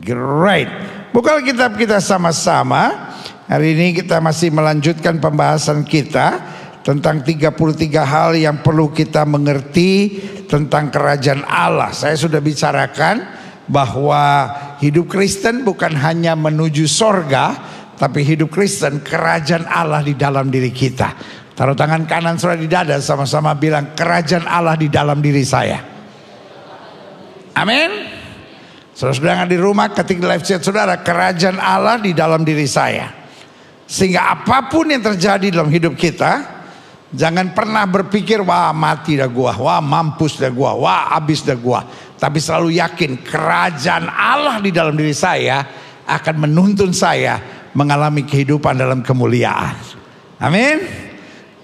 Great. Buka Alkitab kita sama-sama. Hari ini kita masih melanjutkan pembahasan kita tentang 33 hal yang perlu kita mengerti tentang kerajaan Allah. Saya sudah bicarakan bahwa hidup Kristen bukan hanya menuju sorga, tapi hidup Kristen kerajaan Allah di dalam diri kita. Taruh tangan kanan saudara di dada, sama-sama bilang kerajaan Allah di dalam diri saya. Amin. Saudara-saudara di rumah, ketik di live chat saudara, kerajaan Allah di dalam diri saya. Sehingga apapun yang terjadi dalam hidup kita, jangan pernah berpikir wah mati dah gua, wah mampus dah gua, wah habis dah gua. Tapi selalu yakin kerajaan Allah di dalam diri saya akan menuntun saya mengalami kehidupan dalam kemuliaan. Amin.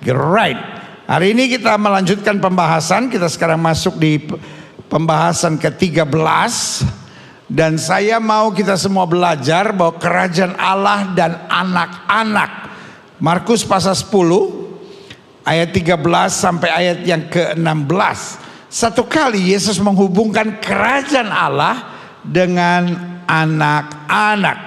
Great. Hari ini kita melanjutkan pembahasan. Kita sekarang masuk di pembahasan ke-13. Dan saya mau kita semua belajar bahwa kerajaan Allah dan anak-anak. Markus pasal 10 ayat 13 sampai ayat yang ke-16. Satu kali Yesus menghubungkan kerajaan Allah dengan anak-anak.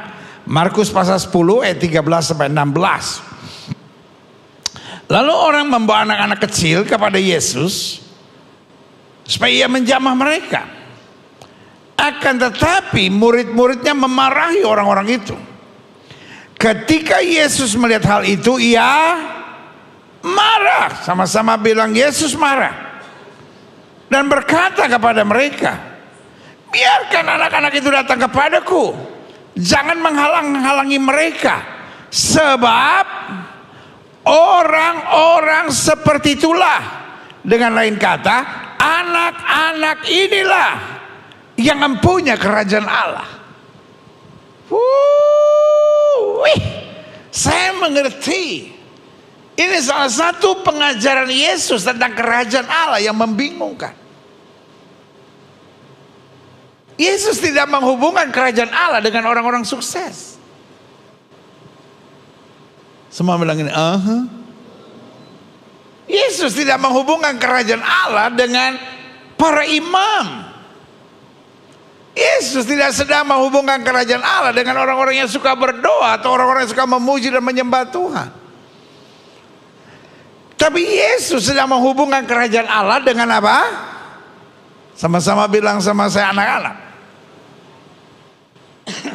Markus pasal 10 ayat 13 sampai 16. Lalu orang membawa anak-anak kecil kepada Yesus supaya ia menjamah mereka. Akan tetapi murid-muridnya memarahi orang-orang itu. Ketika Yesus melihat hal itu, ia marah. Sama-sama bilang Yesus marah. Dan berkata kepada mereka, biarkan anak-anak itu datang kepadaku. Jangan menghalang-halangi mereka. Sebab orang-orang seperti itulah. Dengan lain kata, anak-anak inilah yang mempunyai kerajaan Allah. Saya mengerti. Ini salah satu pengajaran Yesus tentang kerajaan Allah yang membingungkan. Yesus tidak menghubungkan kerajaan Allah dengan orang-orang sukses. Semua bilang ini, Yesus tidak menghubungkan kerajaan Allah dengan para imam. Yesus tidak sedang menghubungkan kerajaan Allah dengan orang-orang yang suka berdoa atau orang-orang yang suka memuji dan menyembah Tuhan. Tapi Yesus sedang menghubungkan kerajaan Allah dengan apa? Sama-sama bilang sama saya anak-anak.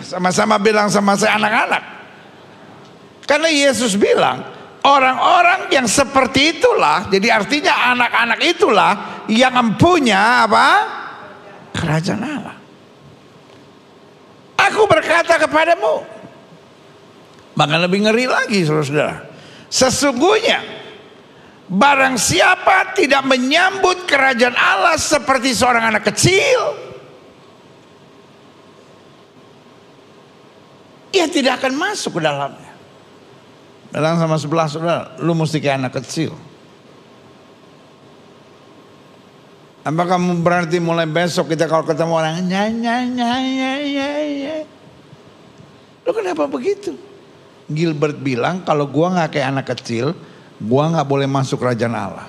Sama-sama bilang sama saya anak-anak. Karena Yesus bilang orang-orang yang seperti itulah, jadi artinya anak-anak itulah yang mempunyai apa? Kerajaan Allah. Aku berkata kepadamu, bahkan lebih ngeri lagi saudara-saudara, sesungguhnya barang siapa tidak menyambut kerajaan Allah seperti seorang anak kecil, ia tidak akan masuk ke dalamnya. Bilang sama sebelah saudara, lu mesti kayak anak kecil. Apakah berarti mulai besok kita kalau ketemu orang Lu kenapa begitu? Gilbert bilang kalau gua nggak kayak anak kecil, gua nggak boleh masuk kerajaan Allah.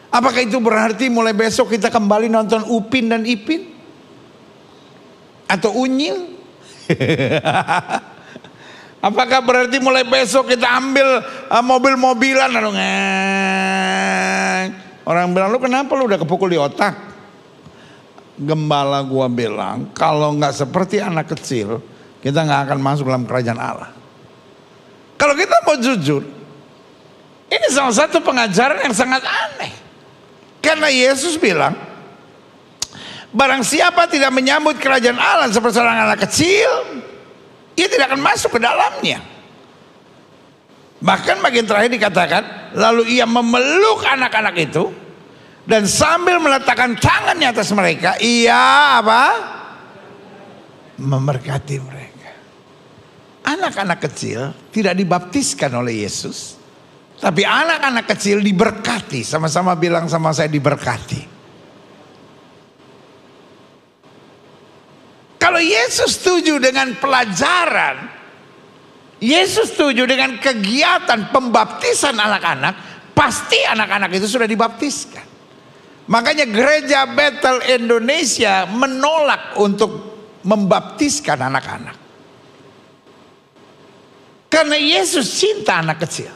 Apakah itu berarti mulai besok kita kembali nonton Upin dan Ipin? Atau Unyil? Apakah berarti mulai besok kita ambil mobil-mobilan lalu orang bilang, lu kenapa lu udah kepukul di otak? Gembala gua bilang, kalau nggak seperti anak kecil, kita nggak akan masuk dalam kerajaan Allah. Kalau kita mau jujur, ini salah satu pengajaran yang sangat aneh. Karena Yesus bilang, barang siapa tidak menyambut kerajaan Allah seperti seorang anak kecil, ia tidak akan masuk ke dalamnya. Bahkan bagian terakhir dikatakan, lalu ia memeluk anak-anak itu dan sambil meletakkan tangannya atas mereka, ia apa? Memberkati mereka. Anak-anak kecil tidak dibaptiskan oleh Yesus, tapi anak-anak kecil diberkati. Sama-sama bilang sama saya, diberkati. Kalau Yesus setuju dengan pelajaran, Yesus setuju dengan kegiatan pembaptisan anak-anak, pasti anak-anak itu sudah dibaptiskan. Makanya gereja Bethel Indonesia menolak untuk membaptiskan anak-anak. Karena Yesus cinta anak kecil.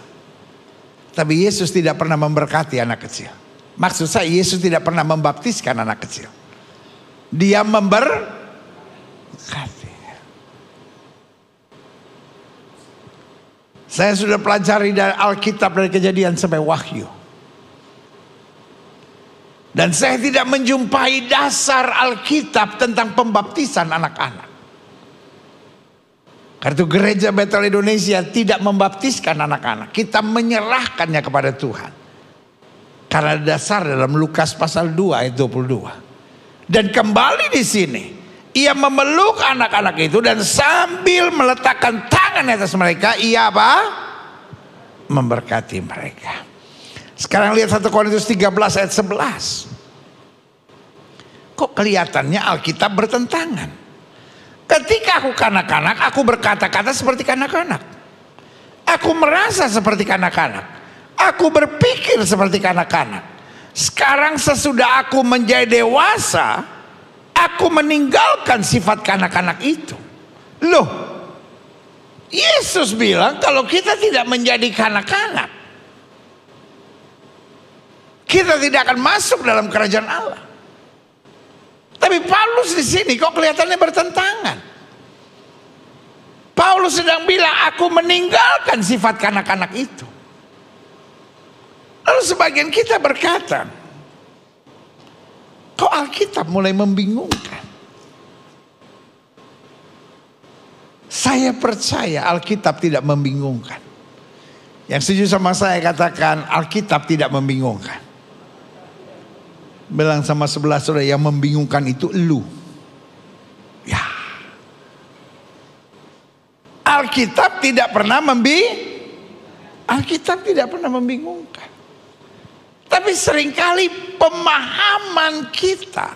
Tapi Yesus tidak pernah memberkati anak kecil. Maksud saya, Yesus tidak pernah membaptiskan anak kecil. Dia memberkati. Saya sudah pelajari dari Alkitab, dari Kejadian sampai Wahyu. Dan saya tidak menjumpai dasar Alkitab tentang pembaptisan anak-anak. Karena itu Gereja Betel Indonesia tidak membaptiskan anak-anak. Kita menyerahkannya kepada Tuhan. Karena dasar dalam Lukas pasal 2 ayat 22. Dan kembali di sini, ia memeluk anak-anak itu dan sambil meletakkan tangan di atas mereka, ia apa? Memberkati mereka. Sekarang lihat 1 Korintus 13 ayat 11. Kok kelihatannya Alkitab bertentangan? Ketika aku kanak-kanak, aku berkata-kata seperti kanak-kanak. Aku merasa seperti kanak-kanak. Aku berpikir seperti kanak-kanak. Sekarang sesudah aku menjadi dewasa, aku meninggalkan sifat kanak-kanak itu. Loh, Yesus bilang kalau kita tidak menjadi kanak-kanak, kita tidak akan masuk dalam kerajaan Allah. Tapi Paulus di sini kok kelihatannya bertentangan. Paulus sedang bilang aku meninggalkan sifat kanak-kanak itu. Lalu sebagian kita berkata, kok Alkitab mulai membingungkan? Saya percaya Alkitab tidak membingungkan. Yang setuju sama saya katakan Alkitab tidak membingungkan. Bilang sama sebelah saudara, yang membingungkan itu elu. Ya. Alkitab tidak pernah Alkitab tidak pernah membingungkan. Tapi seringkali pemahaman kita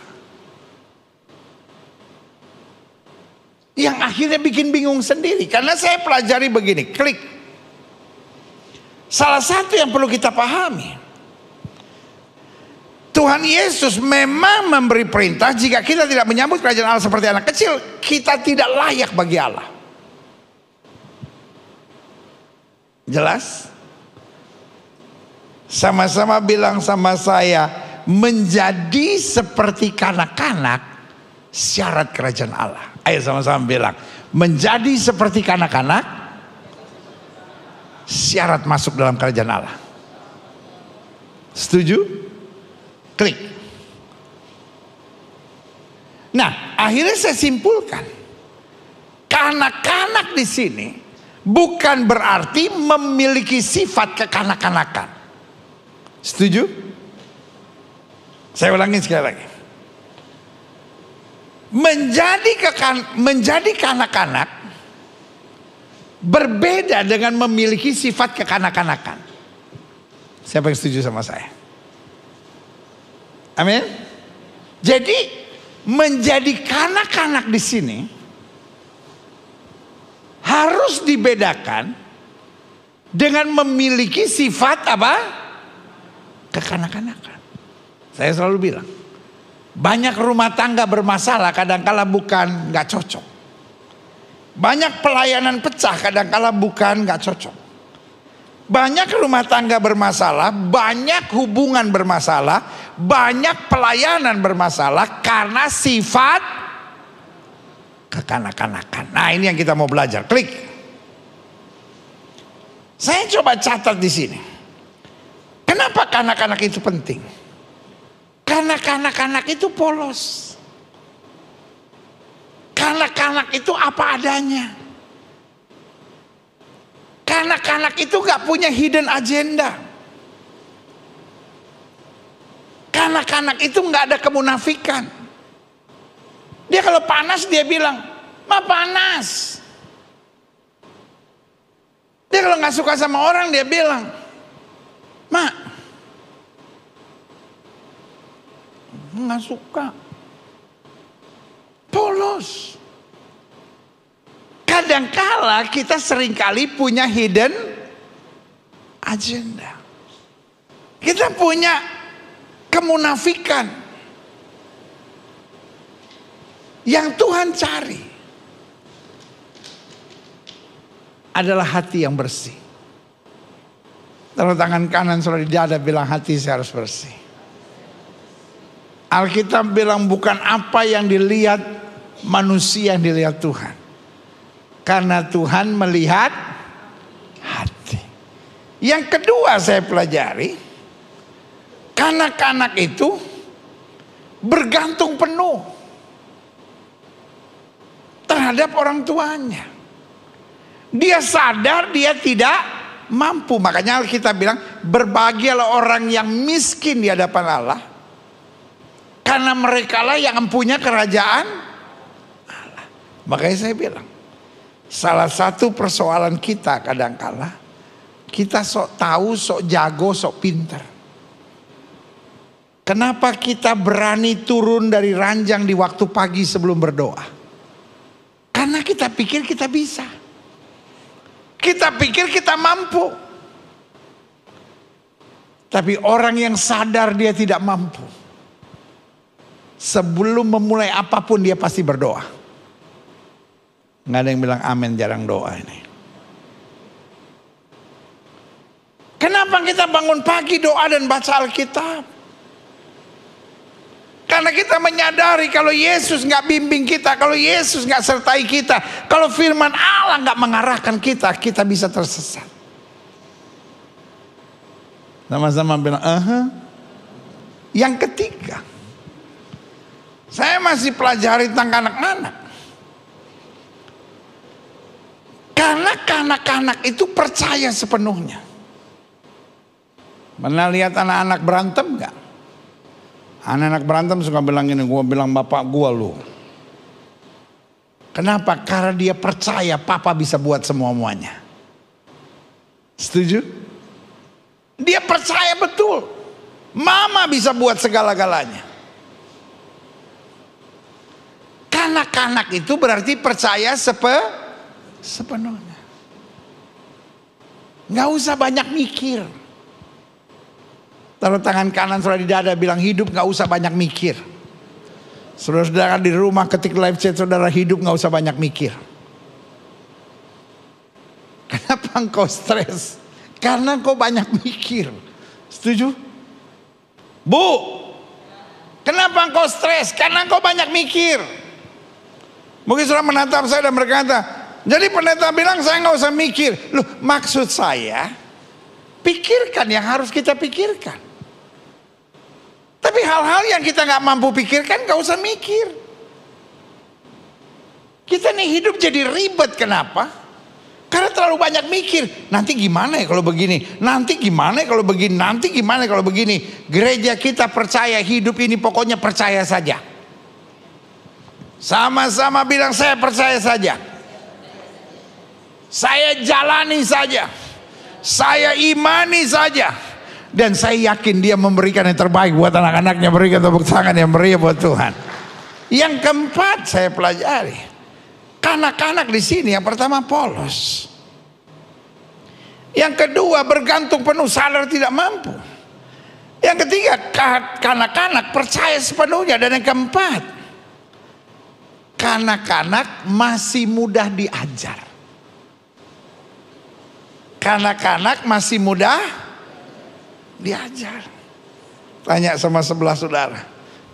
yang akhirnya bikin bingung sendiri. Karena saya pelajari begini, klik. Salah satu yang perlu kita pahami, Tuhan Yesus memang memberi perintah, jika kita tidak menyambut kerajaan Allah seperti anak kecil, kita tidak layak bagi Allah. Jelas? Sama-sama bilang sama saya, menjadi seperti kanak-kanak syarat kerajaan Allah. Ayo sama-sama bilang, menjadi seperti kanak-kanak syarat masuk dalam kerajaan Allah. Setuju? Klik. Nah, akhirnya saya simpulkan, kanak-kanak di sini bukan berarti memiliki sifat kekanak-kanakan. Setuju? Saya ulangi sekali lagi. Menjadi kanak-kanak berbeda dengan memiliki sifat kekanak-kanakan. Siapa yang setuju sama saya? Amin. Jadi menjadi kanak-kanak di sini harus dibedakan dengan memiliki sifat apa? Kekanak-kanakan. Saya selalu bilang, banyak rumah tangga bermasalah kadangkala bukan nggak cocok. Banyak pelayanan pecah kadangkala bukan nggak cocok. Banyak rumah tangga bermasalah, banyak hubungan bermasalah, banyak pelayanan bermasalah karena sifat kekanak-kanakan. Nah, ini yang kita mau belajar. Klik. Saya coba catat di sini. Kenapa kanak-kanak itu penting? Karena kanak-kanak itu polos. Kanak-kanak itu apa adanya. Kanak-kanak itu gak punya hidden agenda. Kanak-kanak itu gak ada kemunafikan. Dia kalau panas dia bilang, "Ma panas." Dia kalau gak suka sama orang dia bilang, "Ma, gak suka." Polos. Kadangkala kita seringkali punya hidden agenda. Kita punya kemunafikan. Yang Tuhan cari adalah hati yang bersih. Taruh tangan kanan saudara di dada, bilang hati saya harus bersih. Alkitab bilang bukan apa yang dilihat manusia yang dilihat Tuhan. Karena Tuhan melihat hati. Yang kedua saya pelajari, kanak-kanak itu bergantung penuh terhadap orang tuanya. Dia sadar dia tidak mampu. Makanya Alkitab bilang berbahagialah orang yang miskin di hadapan Allah, karena merekalah yang mempunyai kerajaan Allah. Makanya saya bilang, salah satu persoalan kita kadang-kala, kita sok tahu, sok jago, sok pintar. Kenapa kita berani turun dari ranjang di waktu pagi sebelum berdoa? Karena kita pikir kita bisa. Kita pikir kita mampu. Tapi orang yang sadar dia tidak mampu, sebelum memulai apapun dia pasti berdoa. Nggak ada yang bilang amin, jarang doa ini. Kenapa kita bangun pagi doa dan baca Alkitab? Karena kita menyadari kalau Yesus nggak bimbing kita, kalau Yesus nggak sertai kita, kalau firman Allah nggak mengarahkan kita, kita bisa tersesat. Sama-sama bilang, Yang ketiga, saya masih pelajari tentang anak-anak. Karena anak-anak itu percaya sepenuhnya. Pernah lihat anak-anak berantem nggak? Anak-anak berantem suka bilang gini, gue bilang bapak gue lu. Kenapa? Karena dia percaya papa bisa buat semua-muanya. Setuju? Dia percaya betul mama bisa buat segala-galanya. Kanak-kanak itu berarti percaya sepenuhnya. Gak usah banyak mikir. Taruh tangan kanan saudara di dada, bilang hidup gak usah banyak mikir. Saudara-saudara di rumah ketik live chat saudara, hidup gak usah banyak mikir. Kenapa engkau stres? Karena engkau banyak mikir. Setuju? Bu, kenapa engkau stres? Karena engkau banyak mikir. Mungkin saudara menatap saya dan berkata, jadi pendeta bilang saya gak usah mikir. Loh, maksud saya, pikirkan yang harus kita pikirkan. Tapi hal-hal yang kita gak mampu pikirkan gak usah mikir. Kita nih hidup jadi ribet, kenapa? Karena terlalu banyak mikir. Nanti gimana ya kalau begini? Nanti gimana ya kalau begini? Nanti gimana ya kalau begini? Gereja kita percaya hidup ini pokoknya percaya saja. Sama-sama bilang saya percaya saja. Saya jalani saja. Saya imani saja. Dan saya yakin dia memberikan yang terbaik buat anak-anaknya. Berikan tepuk tangan yang meriah buat Tuhan. Yang keempat saya pelajari, kanak-kanak di sini yang pertama polos. Yang kedua bergantung penuh, sadar tidak mampu. Yang ketiga kanak-kanak percaya sepenuhnya. Dan yang keempat, kanak-kanak masih mudah diajar. Kanak-kanak masih mudah diajar. Tanya sama sebelah saudara,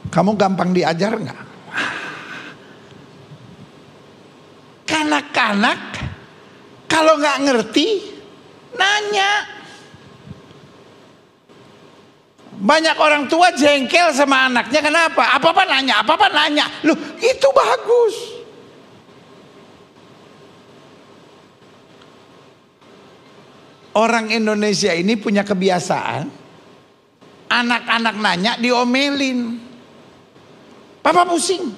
kamu gampang diajar nggak? Kanak-kanak kalau nggak ngerti nanya. Banyak orang tua jengkel sama anaknya, kenapa? Apa-apa nanya, apa-apa nanya. Loh, itu bagus. Orang Indonesia ini punya kebiasaan, anak-anak nanya diomelin. Papa pusing.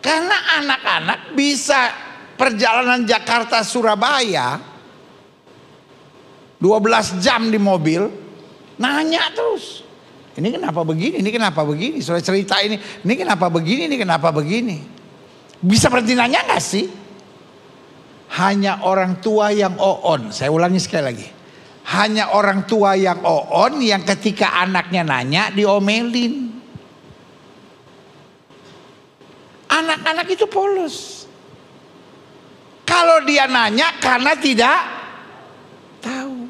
Karena anak-anak bisa perjalanan Jakarta Surabaya 12 jam di mobil, nanya terus. Ini kenapa begini, ini kenapa begini. Sudah cerita ini kenapa begini, ini kenapa begini. Bisa berhenti nanya gak sih? Hanya orang tua yang on. Saya ulangi sekali lagi. Hanya orang tua yang on yang ketika anaknya nanya diomelin. Anak-anak itu polos. Kalau dia nanya karena tidak tahu.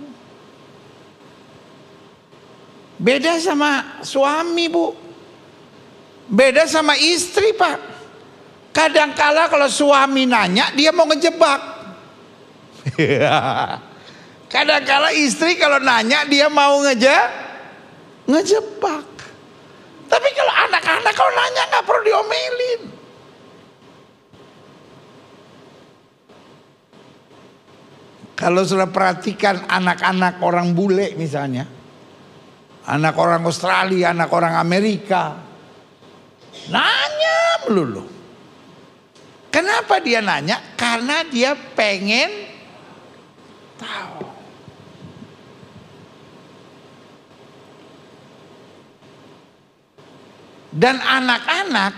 Beda sama suami, Bu. Beda sama istri, Pak. Kadangkala kalau suami nanya dia mau ngejebak. Kadangkala istri kalau nanya dia mau ngejebak. Tapi kalau anak-anak kalau nanya nggak perlu diomelin. Kalau sudah perhatikan anak-anak orang bule misalnya, anak orang Australia, anak orang Amerika, nanya melulu. Kenapa dia nanya? Karena dia pengen tahu. Dan anak-anak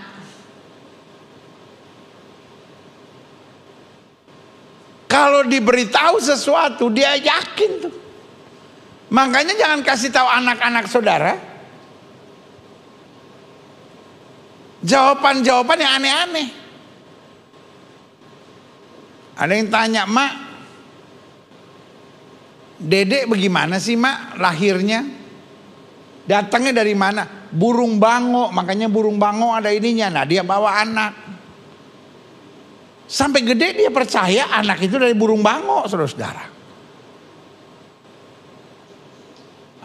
kalau diberitahu sesuatu dia yakin tuh. Makanya jangan kasih tahu anak-anak saudara jawaban-jawaban yang aneh-aneh. Ada yang tanya, Mak, Dedek bagaimana sih, Mak, lahirnya? Datangnya dari mana? Burung bango, makanya burung bango ada ininya. Nah, dia bawa anak. Sampai gede dia percaya anak itu dari burung bango, saudara-saudara.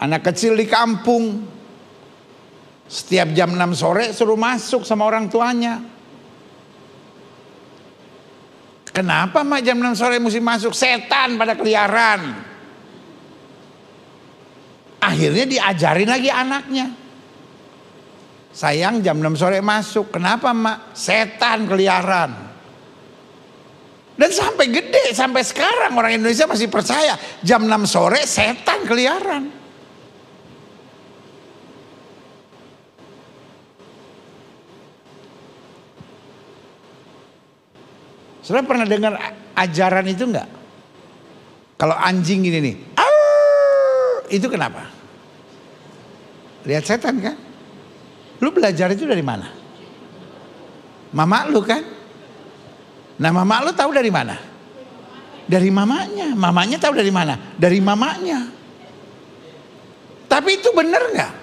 Anak kecil di kampung, setiap jam 6 sore suruh masuk sama orang tuanya. Kenapa, Mak, jam 6 sore mesti masuk? Setan pada keliaran. Akhirnya diajarin lagi anaknya. Sayang, jam 6 sore masuk. Kenapa, Mak? Setan keliaran. Dan sampai gede, sampai sekarang orang Indonesia masih percaya jam 6 sore setan keliaran. Saudara pernah dengar ajaran itu enggak? Kalau anjing gini nih, itu kenapa? Lihat setan kan? Lu belajar itu dari mana? Mama lu kan? Nah, mama lu tahu dari mana? Dari mamanya. Mamanya tahu dari mana? Dari mamanya. Tapi itu benar nggak?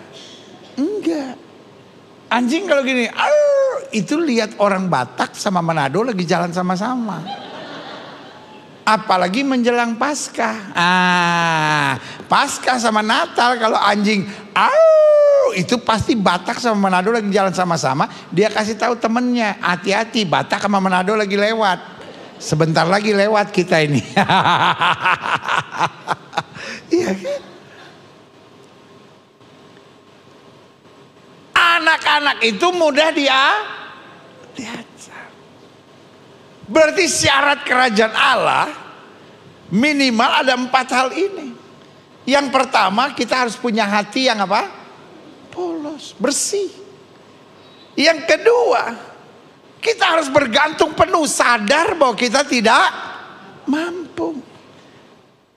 Enggak. Anjing kalau gini, itu lihat orang Batak sama Manado lagi jalan sama-sama. Apalagi menjelang Paskah. Paskah sama Natal kalau anjing, itu pasti Batak sama Manado lagi jalan sama-sama. Dia kasih tahu temennya, hati-hati, Batak sama Manado lagi lewat. Sebentar lagi lewat kita ini. Iya kan? Anak-anak itu mudah diajar. Berarti syarat kerajaan Allah minimal ada 4 hal ini. Yang pertama, kita harus punya hati yang apa? Polos, bersih. Yang kedua, kita harus bergantung penuh, sadar bahwa kita tidak mampu.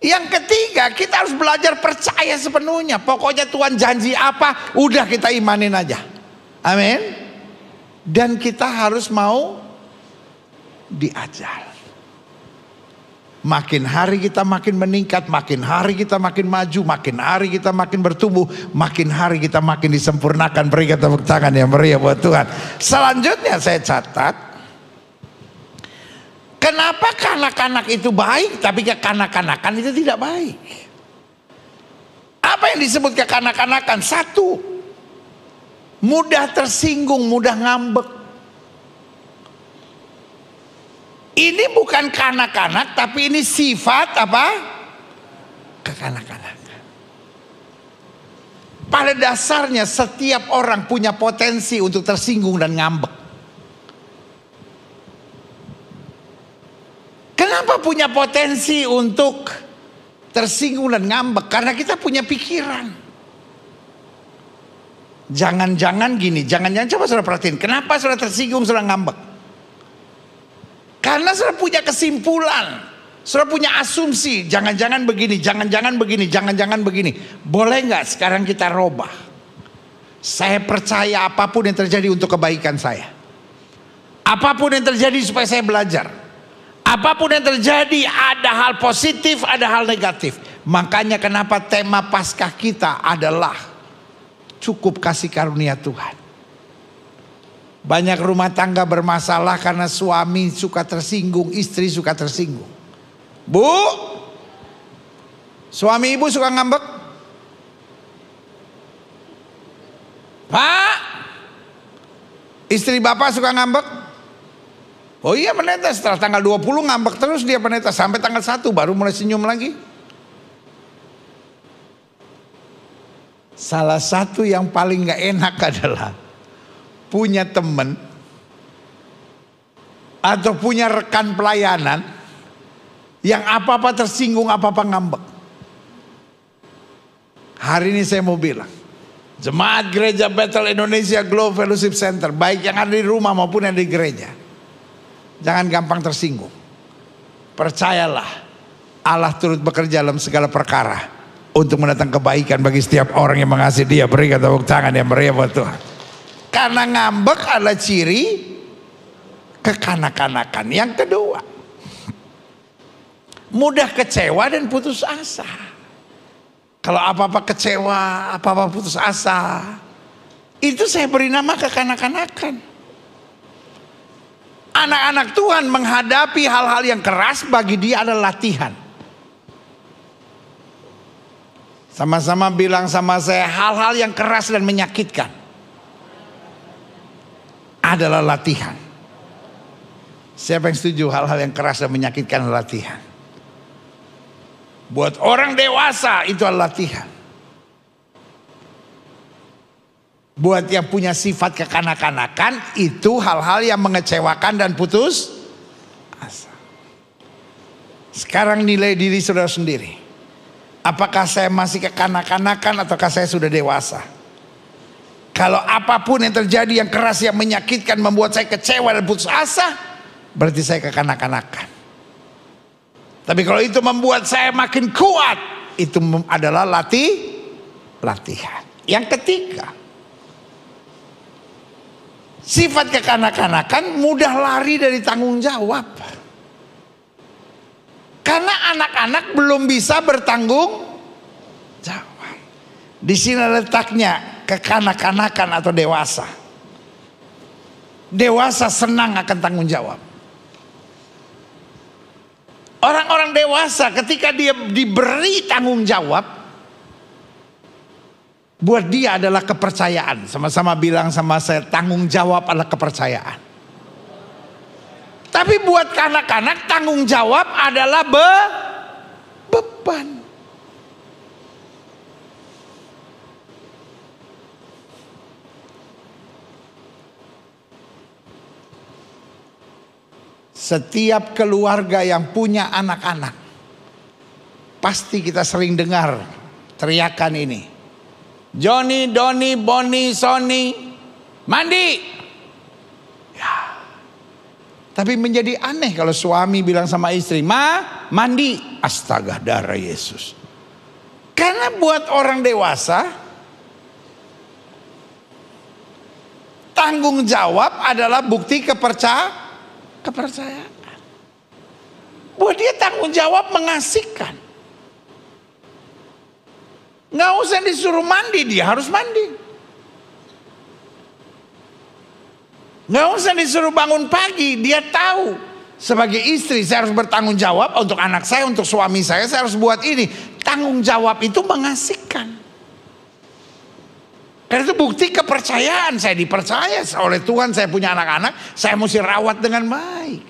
Yang ketiga, kita harus belajar percaya sepenuhnya. Pokoknya Tuhan janji apa, udah kita imanin aja. Amin. Dan kita harus mau diajar. Makin hari kita makin meningkat, makin hari kita makin maju, makin hari kita makin bertumbuh, makin hari kita makin disempurnakan. Berikan tepuk tangan yang meriah buat Tuhan. Selanjutnya saya catat, kenapa kanak-kanak itu baik, tapi kekanak-kanakan itu tidak baik? Apa yang disebut kekanak-kanakan? 1, mudah tersinggung, mudah ngambek. Ini bukan kanak-kanak, tapi ini sifat apa? Kekanak-kanakan. Pada dasarnya setiap orang punya potensi untuk tersinggung dan ngambek. Kenapa punya potensi untuk tersinggung dan ngambek? Karena kita punya pikiran. Jangan-jangan gini, jangan-jangan, coba saudara perhatiin, kenapa saudara tersinggung, saudara ngambek? Karena saudara punya kesimpulan, saudara punya asumsi, jangan-jangan begini, jangan-jangan begini, jangan-jangan begini. Boleh nggak sekarang kita robah? Saya percaya apapun yang terjadi untuk kebaikan saya. Apapun yang terjadi supaya saya belajar. Apapun yang terjadi, ada hal positif, ada hal negatif. Makanya kenapa tema Paskah kita adalah cukup kasih karunia Tuhan. Banyak rumah tangga bermasalah karena suami suka tersinggung, istri suka tersinggung. Bu, suami ibu suka ngambek? Pak, istri bapak suka ngambek? Oh iya pendeta, setelah tanggal 20 ngambek terus dia pendeta. Sampai tanggal 1 baru mulai senyum lagi. Salah satu yang paling gak enak adalah punya teman atau punya rekan pelayanan yang apa-apa tersinggung, apa-apa ngambek. Hari ini saya mau bilang, jemaat gereja Bethel Indonesia Globe Fellowship Center, baik yang ada di rumah maupun yang di gereja, jangan gampang tersinggung. Percayalah, Allah turut bekerja dalam segala perkara untuk mendatangkan kebaikan bagi setiap orang yang mengasihi Dia. Berikan tepuk tangan yang meriah buat Tuhan. Karena ngambek adalah ciri kekanak-kanakan. Yang kedua, mudah kecewa dan putus asa. Kalau apa-apa kecewa, apa-apa putus asa, itu saya beri nama kekanak-kanakan. Anak-anak Tuhan menghadapi hal-hal yang keras bagi dia adalah latihan. Sama-sama bilang sama saya, hal-hal yang keras dan menyakitkan adalah latihan. Siapa yang setuju hal-hal yang keras dan menyakitkan adalah latihan? Buat orang dewasa itu adalah latihan. Buat yang punya sifat kekanak-kanakan itu hal-hal yang mengecewakan dan putus asa. Sekarang nilai diri saudara sendiri. Apakah saya masih kekanak-kanakan ataukah saya sudah dewasa? Kalau apapun yang terjadi yang keras, yang menyakitkan, membuat saya kecewa dan putus asa, berarti saya kekanak-kanakan. Tapi kalau itu membuat saya makin kuat, itu adalah latihan. Yang ketiga, sifat kekanak-kanakan mudah lari dari tanggung jawab. Karena anak-anak belum bisa bertanggung jawab. Di sini letaknya kekanak-kanakan atau dewasa. Dewasa senang akan tanggung jawab. Orang-orang dewasa ketika dia diberi tanggung jawab, buat dia adalah kepercayaan. Sama-sama bilang sama saya, tanggung jawab adalah kepercayaan. Tapi buat anak-anak tanggung jawab adalah beban. Setiap keluarga yang punya anak-anak, pasti kita sering dengar teriakan ini. Johnny, Doni, Boni, Sony, mandi. Ya. Tapi menjadi aneh kalau suami bilang sama istri, ma, mandi. Astaga, darah Yesus. Karena buat orang dewasa, tanggung jawab adalah bukti kepercayaan. Buat dia tanggung jawab mengasihkan. Nggak usah disuruh mandi, dia harus mandi. Nggak usah disuruh bangun pagi, dia tahu sebagai istri saya harus bertanggung jawab untuk anak saya, untuk suami saya harus buat ini. Tanggung jawab itu mengasihkan. Karena itu bukti kepercayaan. Saya dipercaya oleh Tuhan, saya punya anak-anak, saya mesti rawat dengan baik.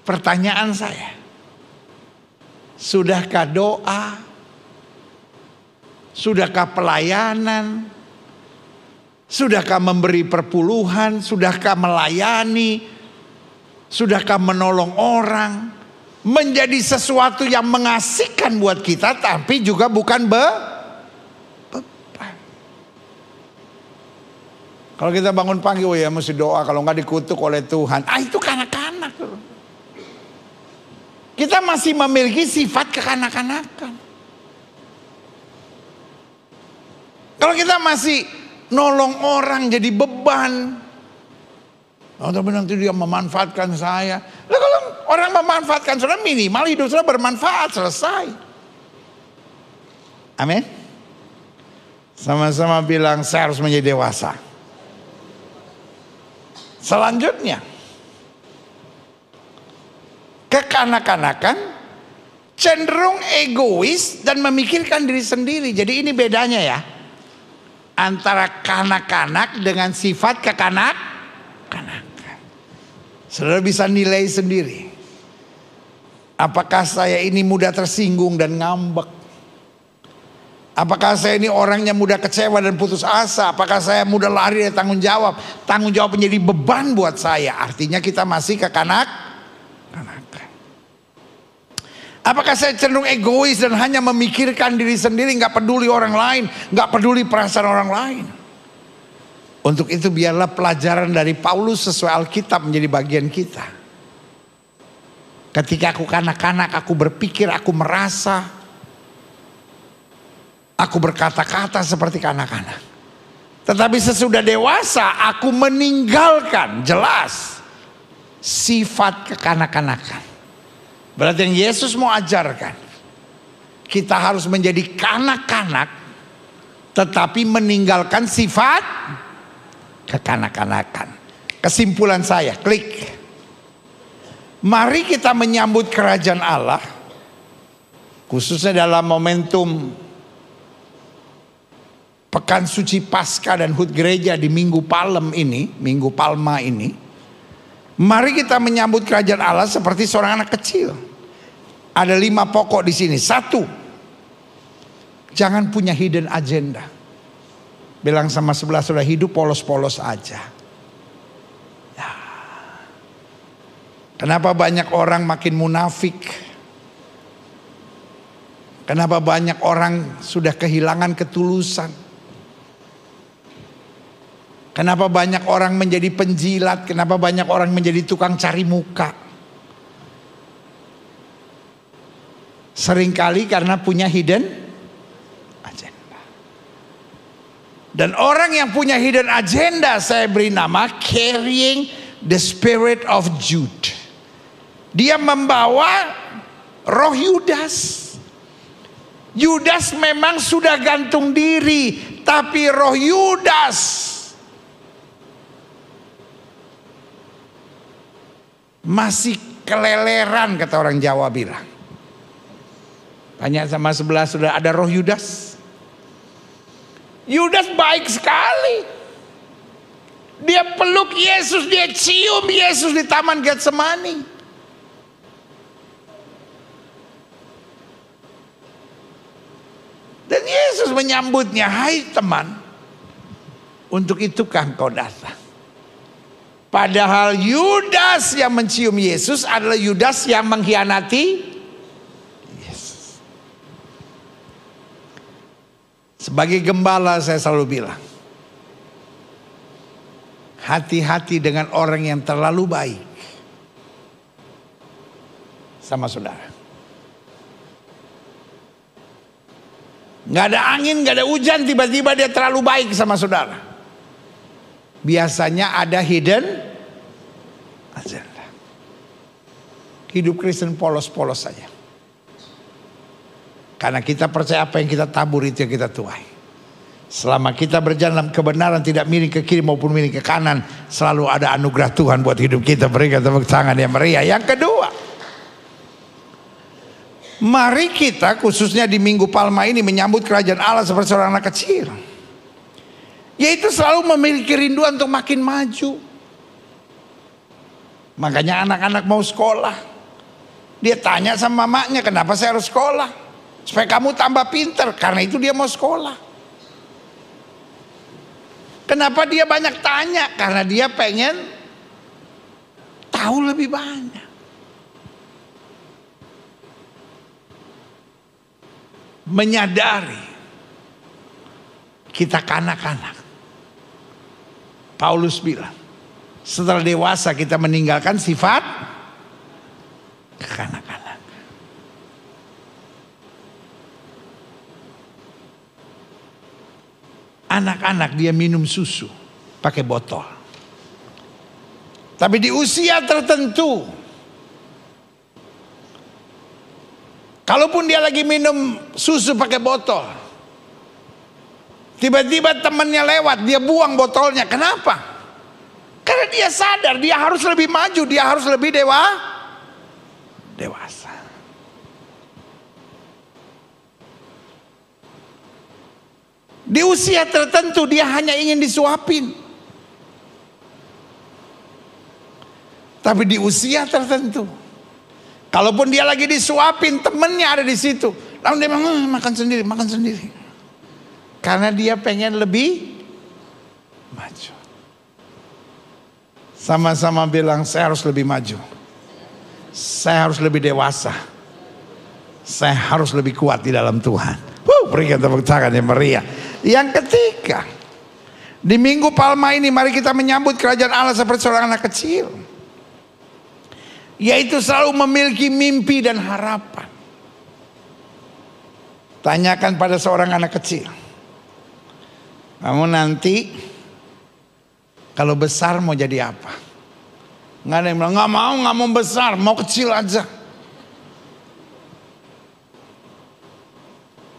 Pertanyaan saya, sudahkah doa? Sudahkah pelayanan? Sudahkah memberi perpuluhan? Sudahkah melayani? Sudahkah menolong orang? Menjadi sesuatu yang mengasihkan buat kita, tapi juga bukan beban. Kalau kita bangun pagi, oh ya mesti doa, kalau nggak dikutuk oleh Tuhan. Itu kanak-kanak. Kita masih memiliki sifat kekanak-kanakan. Kalau kita masih nolong orang jadi beban. Oh, tapi nanti dia memanfaatkan saya. Lah kalau orang memanfaatkan saudara, minimal hidup saudara bermanfaat, selesai. Amin. Sama-sama bilang saya harus menjadi dewasa. Selanjutnya, kekanak-kanakan cenderung egois dan memikirkan diri sendiri. Jadi ini bedanya ya, antara kanak-kanak dengan sifat kekanak-kanakan. Saudara bisa nilai sendiri. Apakah saya ini mudah tersinggung dan ngambek? Apakah saya ini orangnya mudah kecewa dan putus asa? Apakah saya mudah lari dari tanggung jawab? Tanggung jawab menjadi beban buat saya. Artinya kita masih kekanak-kanakan. Apakah saya cenderung egois dan hanya memikirkan diri sendiri, nggak peduli orang lain, nggak peduli perasaan orang lain? Untuk itu biarlah pelajaran dari Paulus sesuai Alkitab menjadi bagian kita. Ketika aku kanak-kanak, aku berpikir, aku merasa, aku berkata-kata seperti kanak-kanak. Tetapi sesudah dewasa, aku meninggalkan jelas sifat kekanak-kanakan. Berarti yang Yesus mau ajarkan, kita harus menjadi kanak-kanak, tetapi meninggalkan sifat kekanak-kanakan. Kesimpulan saya, klik. Mari kita menyambut kerajaan Allah, khususnya dalam momentum Pekan Suci Paskah dan HUT Gereja di Minggu Palem ini, Minggu Palma ini. Mari kita menyambut kerajaan Allah seperti seorang anak kecil. Ada 5 pokok di sini. 1, jangan punya hidden agenda. Bilang sama sebelah saudara, hidup polos-polos aja. Ya. Kenapa banyak orang makin munafik? Kenapa banyak orang sudah kehilangan ketulusan? Kenapa banyak orang menjadi penjilat? Kenapa banyak orang menjadi tukang cari muka? Seringkali karena punya hidden agenda. Dan orang yang punya hidden agenda saya beri nama carrying the spirit of Jude. Dia membawa roh Yudas. Yudas memang sudah gantung diri, tapi roh Yudas masih keleleran, kata orang Jawa bilang. Tanya sama sebelah, sudah ada roh Yudas? Yudas baik sekali. Dia peluk Yesus, dia cium Yesus di Taman Getsemani. Dan Yesus menyambutnya, hai teman, untuk itukah engkau datang? Padahal Yudas yang mencium Yesus adalah Yudas yang mengkhianati Yesus. Sebagai gembala saya selalu bilang, hati-hati dengan orang yang terlalu baik sama saudara. Gak ada angin, gak ada hujan, tiba-tiba dia terlalu baik sama saudara. Biasanya ada hidden agenda. Hidup Kristen polos-polos saja. Karena kita percaya apa yang kita tabur itu yang kita tuai. Selama kita berjalan dalam kebenaran, tidak miring ke kiri maupun miring ke kanan, selalu ada anugerah Tuhan buat hidup kita. Berikan tepuk tangan yang meriah. Yang kedua, mari kita khususnya di Minggu Palma ini menyambut kerajaan Allah seperti seorang anak kecil. Yaitu selalu memiliki rinduan untuk makin maju. Makanya anak-anak mau sekolah, dia tanya sama mamanya, kenapa saya harus sekolah? Supaya kamu tambah pintar. Karena itu dia mau sekolah. Kenapa dia banyak tanya? Karena dia pengen tahu lebih banyak. Menyadari kita kanak-kanak. Paulus bilang, setelah dewasa kita meninggalkan sifat kekanak-kanak. anak-anak dia minum susu pakai botol. Tapi di usia tertentu, kalaupun dia lagi minum susu pakai botol, tiba-tiba temannya lewat, dia buang botolnya. Kenapa? Karena dia sadar dia harus lebih maju, dia harus lebih dewasa. Di usia tertentu dia hanya ingin disuapin. Tapi di usia tertentu, kalaupun dia lagi disuapin, temennya ada di situ, lalu dia bilang, makan sendiri. Karena dia pengen lebih maju. Sama-sama bilang, saya harus lebih maju. Saya harus lebih dewasa. Saya harus lebih kuat di dalam Tuhan. Berikan tepuk tangan yang meriah. Yang ketiga, di Minggu Palma ini mari kita menyambut kerajaan Allah seperti seorang anak kecil, yaitu selalu memiliki mimpi dan harapan. Tanyakan pada seorang anak kecil, kamu nanti kalau besar mau jadi apa? Nggak ada yang bilang nggak mau besar, mau kecil aja.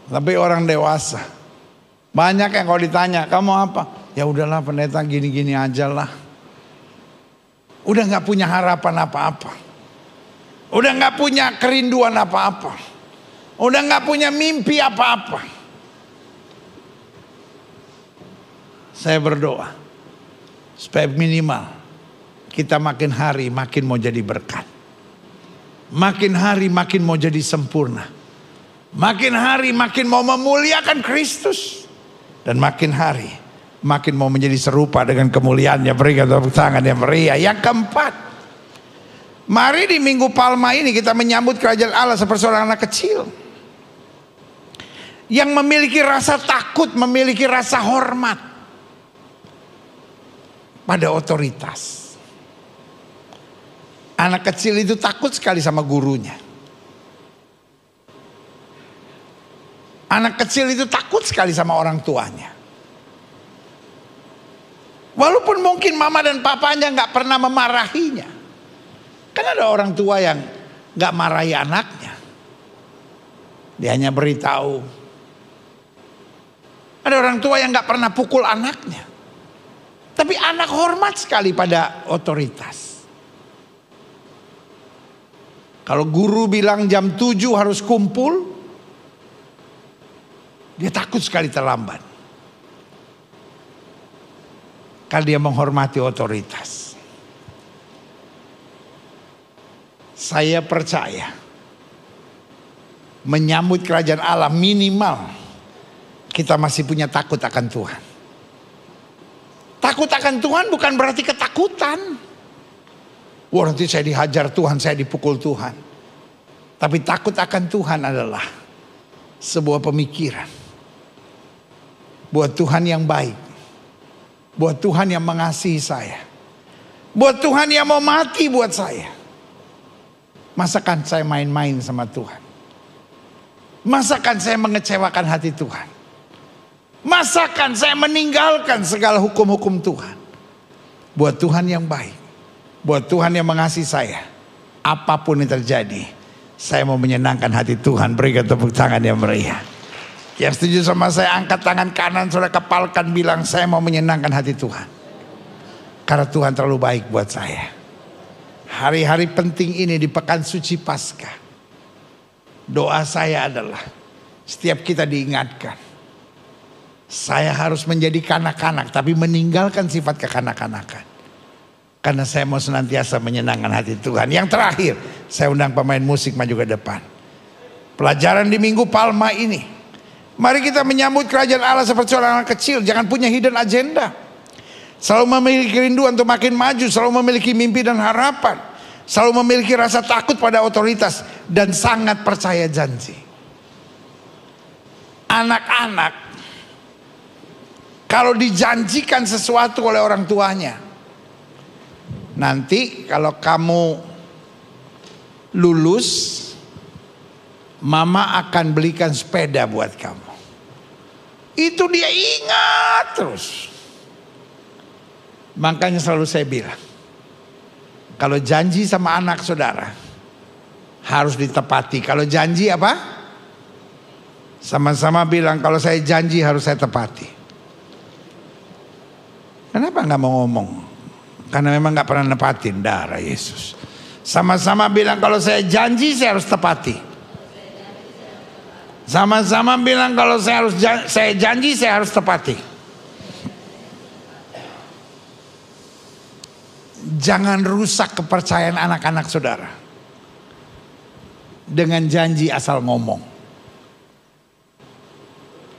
Tapi orang dewasa, banyak yang kalau ditanya, kamu apa? Ya udahlah pendeta, gini-gini aja lah. Udah nggak punya harapan apa-apa. Udah nggak punya kerinduan apa-apa. Udah nggak punya mimpi apa-apa. Saya berdoa supaya minimal kita makin hari makin mau jadi berkat. Makin hari makin mau jadi sempurna. Makin hari makin mau memuliakan Kristus. Dan makin hari makin mau menjadi serupa dengan kemuliaannya. Berikan tepuk tangan yang meriah. Yang keempat, mari di Minggu Palma ini kita menyambut kerajaan Allah seperti seorang anak kecil yang memiliki rasa takut, memiliki rasa hormat pada otoritas. Anak kecil itu takut sekali sama gurunya. Anak kecil itu takut sekali sama orang tuanya. Walaupun mungkin mama dan papanya gak pernah memarahinya. Kan ada orang tua yang gak marahi anaknya. Dia hanya beritahu. Ada orang tua yang gak pernah pukul anaknya. Tapi anak hormat sekali pada otoritas. Kalau guru bilang jam 7 harus kumpul, dia takut sekali terlambat. Karena dia menghormati otoritas. Saya percaya menyambut kerajaan Allah minimal kita masih punya takut akan Tuhan. Takut akan Tuhan bukan berarti ketakutan. Wah, nanti saya dihajar Tuhan, saya dipukul Tuhan. Tapi takut akan Tuhan adalah sebuah pemikiran. Buat Tuhan yang baik. Buat Tuhan yang mengasihi saya. Buat Tuhan yang mau mati buat saya. Masakan saya main-main sama Tuhan? Masakan saya mengecewakan hati Tuhan? Masakan saya meninggalkan segala hukum-hukum Tuhan? Buat Tuhan yang baik. Buat Tuhan yang mengasihi saya. Apapun yang terjadi, saya mau menyenangkan hati Tuhan. Berikan tepuk tangan yang meriah. Yang setuju sama saya angkat tangan kanan, saudara kepalkan, bilang saya mau menyenangkan hati Tuhan. Karena Tuhan terlalu baik buat saya. Hari-hari penting ini di pekan suci Paskah, doa saya adalah setiap kita diingatkan, saya harus menjadi kanak-kanak tapi meninggalkan sifat kekanak-kanakan. Karena saya mau senantiasa menyenangkan hati Tuhan. Yang terakhir, saya undang pemain musik maju ke depan. Pelajaran di Minggu Palma ini, mari kita menyambut kerajaan Allah seperti seorang anak kecil. Jangan punya hidden agenda. Selalu memiliki kerinduan untuk makin maju. Selalu memiliki mimpi dan harapan. Selalu memiliki rasa takut pada otoritas. Dan sangat percaya janji. Anak-anak, kalau dijanjikan sesuatu oleh orang tuanya, nanti kalau kamu lulus, mama akan belikan sepeda buat kamu. Itu dia ingat terus. Makanya selalu saya bilang, kalau janji sama anak saudara harus ditepati. Kalau janji apa? Sama-sama bilang, kalau saya janji harus saya tepati. Kenapa gak mau ngomong? Karena memang gak pernah nepatin darah Yesus. Sama-sama bilang, kalau saya janji saya harus tepati. Sama-sama bilang, kalau saya janji saya harus tepati. Jangan rusak kepercayaan anak-anak saudara dengan janji asal ngomong.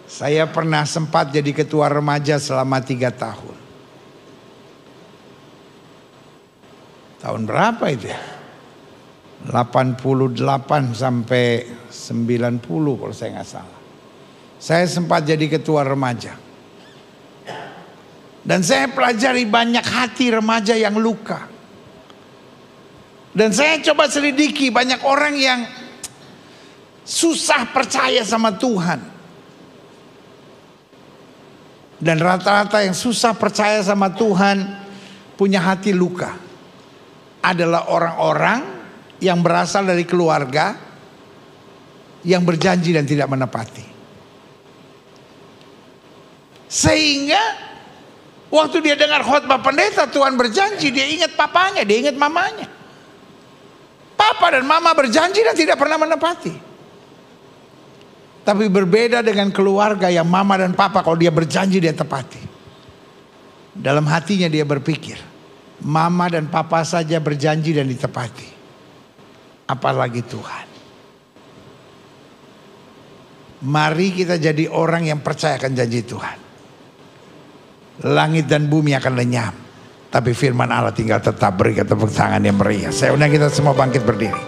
Saya pernah sempat jadi ketua remaja selama 3 tahun. Tahun berapa itu ya? 88 sampai 90 kalau saya nggak salah. Saya sempat jadi ketua remaja. Dan saya pelajari banyak hati remaja yang luka. Dan saya coba selidiki banyak orang yang susah percaya sama Tuhan. Dan rata-rata yang susah percaya sama Tuhan punya hati luka adalah orang-orang yang berasal dari keluarga yang berjanji dan tidak menepati. Sehingga waktu dia dengar khotbah pendeta Tuhan berjanji, dia ingat papanya, dia ingat mamanya. Papa dan mama berjanji dan tidak pernah menepati. Tapi berbeda dengan keluarga yang mama dan papa, kalau dia berjanji dia tepati. Dalam hatinya dia berpikir, mama dan papa saja berjanji dan ditepati, apalagi Tuhan. Mari kita jadi orang yang percayakan janji Tuhan. Langit dan bumi akan lenyap, tapi firman Allah tinggal tetap. Berikan tepuk tangan yang meriah. Saya undang kita semua bangkit berdiri.